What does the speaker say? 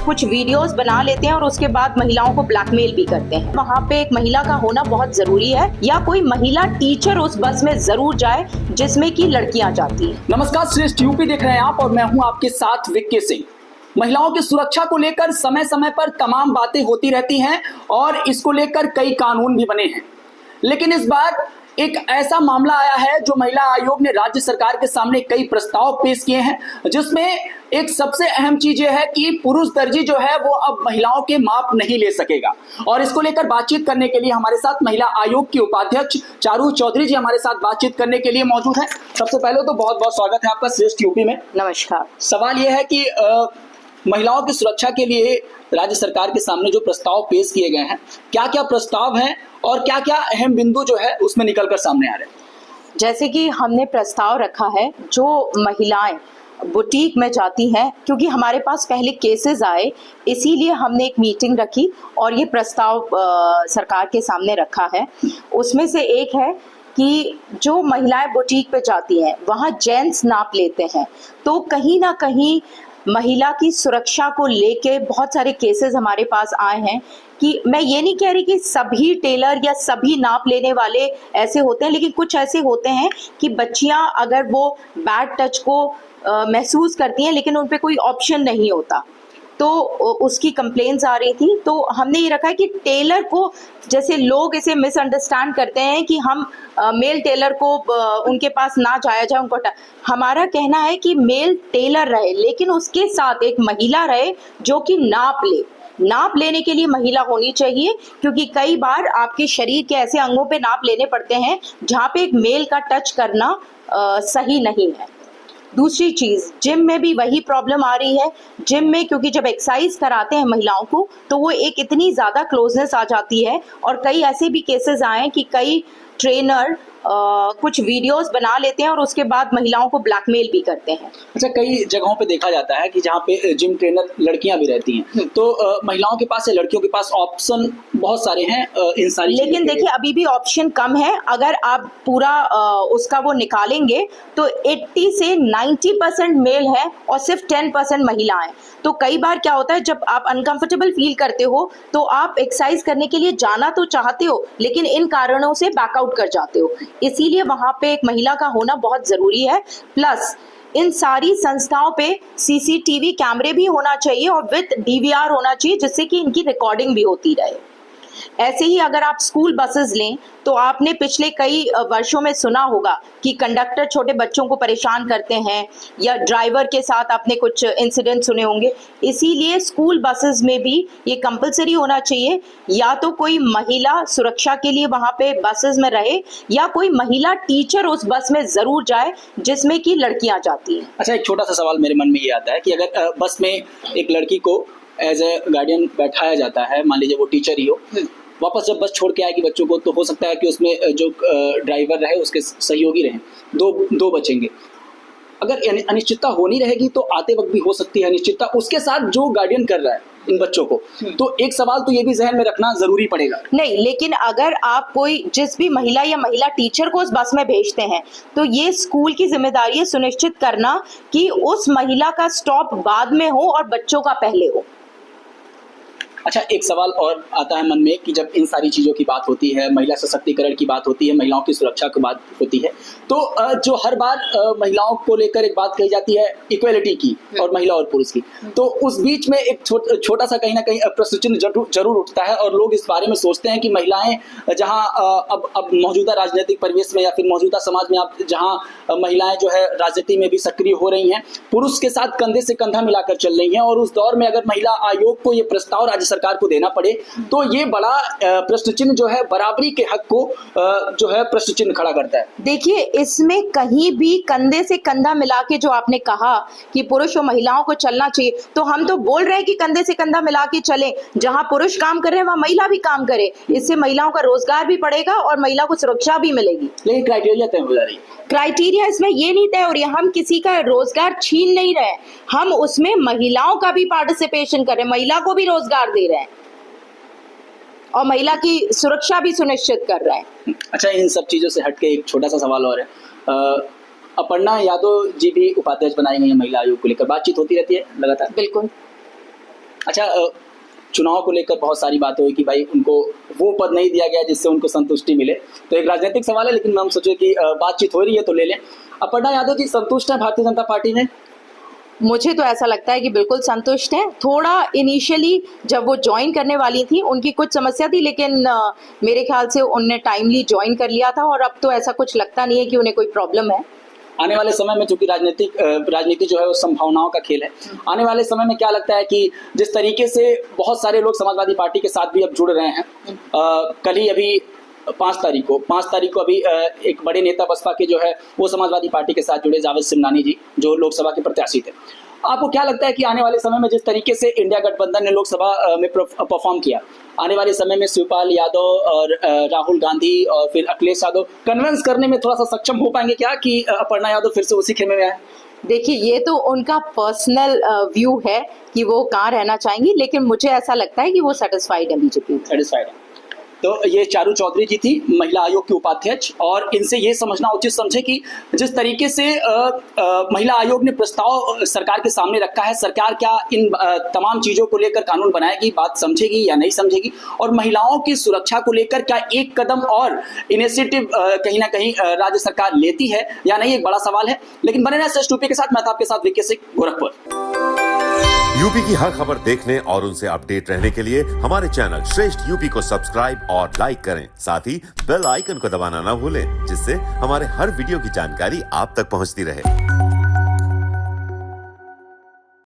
कुछ वीडियोस बना लेते हैं और उसके बाद महिलाओं को ब्लैकमेल भी करते हैं। वहाँ पे एक महिला का होना बहुत जरूरी है, या कोई महिला टीचर उस बस में जरूर जाए जिसमें कि लड़कियां जाती हैं। नमस्कार, श्रेष्ठ यूपी देख रहे हैं आप और मैं हूं आपके साथ विक्की सिंह। महिलाओं की सुरक्षा को लेकर समय समय पर तमाम बातें होती रहती हैं और इसको लेकर कई कानून भी बने हैं, लेकिन इस बार एक ऐसा मामला आया है जो महिला आयोग ने राज्य सरकार के सामने कई प्रस्ताव पेश किए हैं, जिसमें एक सबसे अहम चीज यह है कि पुरुष दर्जी जो है वो अब महिलाओं के माप नहीं ले सकेगा। और इसको लेकर बातचीत करने के लिए हमारे साथ महिला आयोग की उपाध्यक्ष चारू चौधरी जी हमारे साथ बातचीत करने के लिए मौजूद हैं। सबसे पहले तो बहुत बहुत स्वागत है आपका श्रेष्ठ यूपी में। नमस्कार। सवाल यह है कि महिलाओं की सुरक्षा के लिए राज्य सरकार के सामने जो प्रस्ताव पेश किए गए हैं, क्या क्या प्रस्ताव हैं और क्या क्या अहम बिंदु जो है उसमें निकलकर सामने आ रहे हैं? जैसे कि हमने प्रस्ताव रखा है, जो महिलाएं बुटीक में जाती हैं, क्योंकि हमारे पास पहले केसेस आए, इसीलिए हमने एक मीटिंग रखी और ये प्रस्ताव सरकार के सामने रखा है। उसमें से एक है कि जो महिलाएं बुटीक पे जाती हैं वहाँ जेंट्स नाप लेते हैं, तो कहीं ना कहीं महिला की सुरक्षा को लेके बहुत सारे केसेस हमारे पास आए हैं। कि मैं ये नहीं कह रही कि सभी टेलर या सभी नाप लेने वाले ऐसे होते हैं, लेकिन कुछ ऐसे होते हैं कि बच्चियां अगर वो बैड टच को महसूस करती हैं लेकिन उन पे कोई ऑप्शन नहीं होता, तो उसकी कंप्लेंट्स आ रही थी। तो हमने ये रखा है कि टेलर को, जैसे लोग इसे मिसअंडरस्टैंड करते हैं कि हम मेल टेलर को उनके पास ना जाया जाए, उनको हमारा कहना है कि मेल टेलर रहे लेकिन उसके साथ एक महिला रहे जो कि नाप लेने के लिए महिला होनी चाहिए, क्योंकि कई बार आपके शरीर के ऐसे अंगों पे नाप लेने पड़ते हैं जहाँ पे एक मेल का टच करना सही नहीं है। दूसरी चीज, जिम में भी वही प्रॉब्लम आ रही है। जिम में क्योंकि जब एक्सरसाइज कराते हैं महिलाओं को तो वो एक इतनी ज्यादा क्लोजनेस आ जाती है, और कई ऐसे भी केसेस आए हैं कि कई ट्रेनर कुछ वीडियोस बना लेते हैं और उसके बाद महिलाओं को ब्लैकमेल भी करते हैं। अच्छा, कई जगहों पे देखा जाता है कि जहाँ पे जिम ट्रेनर लड़कियां भी रहती हैं, तो महिलाओं के पास या लड़कियों के पास ऑप्शन बहुत सारे हैं इन सारी, लेकिन देखिए अभी भी ऑप्शन कम है। अगर आप पूरा उसका वो निकालेंगे तो 80 से 90% मेल है और सिर्फ 10% महिला है। तो कई बार क्या होता है, जब आप अनकंफर्टेबल फील करते हो तो आप एक्सरसाइज करने के लिए जाना तो चाहते हो लेकिन इन कारणों से बैकआउट कर जाते हो, इसीलिए वहां पे एक महिला का होना बहुत जरूरी है। प्लस इन सारी संस्थाओं पे सीसीटीवी कैमरे भी होना चाहिए और विद डीवीआर होना चाहिए, जिससे कि इनकी रिकॉर्डिंग भी होती रहे। ऐसे ही अगर आप स्कूल बसेस लें तो आपने पिछले कई वर्षों में सुना होगा कि कंडक्टर छोटे बच्चों को परेशान करते हैं, या ड्राइवर के साथ आपने कुछ इंसिडेंट सुने होंगे। इसीलिए स्कूल बसेस में भी ये कंपलसरी होना चाहिए, या तो कोई महिला सुरक्षा के लिए वहां पे बसेस में रहे, या कोई महिला टीचर उस बस में जरूर जाए जिसमें कि लड़कियां जाती हैं। अच्छा, एक छोटा सा सवाल मेरे मन में ये आता है कि अगर बस में एक लड़की को एज ए गार्डियन बैठाया जाता है, मान लीजिए वो टीचर ही हो, वापस जब बस छोड़ के आएगी बच्चों को, तो हो सकता है कि उसमें जो ड्राइवर रहे उसके सहयोगी रहें, दो बचेंगे। अगर अनिश्चितता होनी रहेगी तो आते वक्त भी हो सकती है अनिश्चितता उसके साथ जो गार्डियन कर रहा है इन बच्चों को, तो एक सवाल तो ये भी जहन में रखना जरूरी पड़ेगा। नहीं, लेकिन अगर आप कोई जिस भी महिला या महिला टीचर को उस बस में भेजते हैं तो ये स्कूल की जिम्मेदारी है सुनिश्चित करना कि उस महिला का स्टॉप बाद में हो और बच्चों का पहले हो। अच्छा, एक सवाल और आता है मन में कि जब इन सारी चीज़ों की बात होती है, महिला सशक्तिकरण की बात होती है, महिलाओं की सुरक्षा की बात होती है, तो जो हर बार महिलाओं को लेकर एक बात कही जाती है इक्वेलिटी की और महिला और पुरुष की, तो उस बीच में एक छोटा सा कहीं ना कहीं प्रश्न चिन्ह जरूर उठता है और लोग इस बारे में सोचते हैं कि महिलाएं जहां अब मौजूदा राजनीतिक परिवेश में या फिर मौजूदा समाज में आप जहां महिलाएं जो है राजनीति में भी सक्रिय हो रही हैं, पुरुष के साथ कंधे से कंधा मिलाकर चल रही हैं, और उस दौर में अगर महिला आयोग को ये प्रस्ताव राज्य सरकार को देना पड़े तो ये बड़ा प्रश्न चिन्ह जो है बराबरी के हक को जो है प्रश्न चिन्ह खड़ा करता है। देखिए, इसमें कहीं भी कंधे से कंधा मिला के जो आपने कहा कि पुरुष और महिलाओं को चलना चाहिए, तो हम तो बोल रहे हैं कि कंधे से कंधा मिला के चले, जहां पुरुष काम कर रहे हैं वहां महिला भी काम करे, इससे महिलाओं का रोजगार भी बढ़ेगा और महिला को सुरक्षा भी मिलेगी। लेकिन क्राइटेरिया तय हो जा रही है। क्राइटेरिया इसमें ये नहीं तय हो रही है, हम किसी का रोजगार छीन नहीं रहे, हम उसमें महिलाओं का भी पार्टिसिपेशन कर रहे हैं, महिला को भी रोजगार दे रहे हैं और महिला की सुरक्षा भी सुनिश्चित कर रहे हैं। अच्छा, इन सब चीजों से हटके एक छोटा सा सवाल और है, अपर्णा यादव जी भी उपाध्यक्ष बनाई गई है महिला आयोग को लेकर, बातचीत होती रहती है लगातार? बिल्कुल। अच्छा, चुनाव को लेकर बहुत सारी बातें हुई कि भाई उनको वो पद नहीं दिया गया जिससे उनको संतुष्टि मिले, तो एक राजनीतिक सवाल है, लेकिन हम सोचे कि बातचीत हो रही है तो ले लें। अपर्णा यादव जी संतुष्ट है भारतीय जनता पार्टी में? मुझे तो ऐसा लगता है कि बिल्कुल संतुष्ट है। थोड़ा इनिशियली जब वो ज्वाइन करने वाली थी उनकी कुछ समस्या थी, लेकिन मेरे ख्याल से उनने टाइमली ज्वाइन कर लिया था और अब तो ऐसा कुछ लगता नहीं है कि उन्हें कोई प्रॉब्लम है। आने वाले समय में, चूंकि राजनीति जो है वो संभावनाओं का खेल है, आने वाले समय में क्या लगता है कि जिस तरीके से बहुत सारे लोग समाजवादी पार्टी के साथ भी अब जुड़ रहे हैं, कल ही अभी 5 तारीख को अभी एक बड़े नेता बसपा के जो है वो समाजवादी पार्टी के साथ जुड़े, जावेद सिमनानी जी, जो लोकसभा के प्रत्याशी थे। आपको क्या लगता है कि आने वाले समय में जिस तरीके से इंडिया गठबंधन ने लोकसभा में परफॉर्म किया, आने वाले समय में शिवपाल यादव और राहुल गांधी और फिर अखिलेश यादव कन्विंस करने में थोड़ा सा सक्षम हो पाएंगे क्या कि अपर्णा यादव फिर से उसी खेमे में आए? देखिए, ये तो उनका पर्सनल व्यू है कि वो कहाँ रहना चाहेंगी, लेकिन मुझे ऐसा लगता है कि वो सेटिस्फाइड है बीजेपी। सेटिस्फाइड है। तो ये चारू चौधरी जी थी, महिला आयोग की उपाध्यक्ष, और इनसे ये समझना उचित समझे कि जिस तरीके से महिला आयोग ने प्रस्ताव सरकार के सामने रखा है, सरकार क्या इन तमाम चीजों को लेकर कानून बनाएगी, बात समझेगी या नहीं समझेगी, और महिलाओं की सुरक्षा को लेकर क्या एक कदम और इनिशिएटिव कहीं ना कहीं राज्य सरकार लेती है या नहीं, एक बड़ा सवाल है। लेकिन बने रहे SH2P के साथ, मैं आपके साथ विके सिंह, गोरखपुर। यूपी की हर खबर देखने और उनसे अपडेट रहने के लिए हमारे चैनल श्रेष्ठ यूपी को सब्सक्राइब और लाइक करें। साथ ही बेल आइकन को दबाना ना भूलें, जिससे हमारे हर वीडियो की जानकारी आप तक पहुंचती रहे।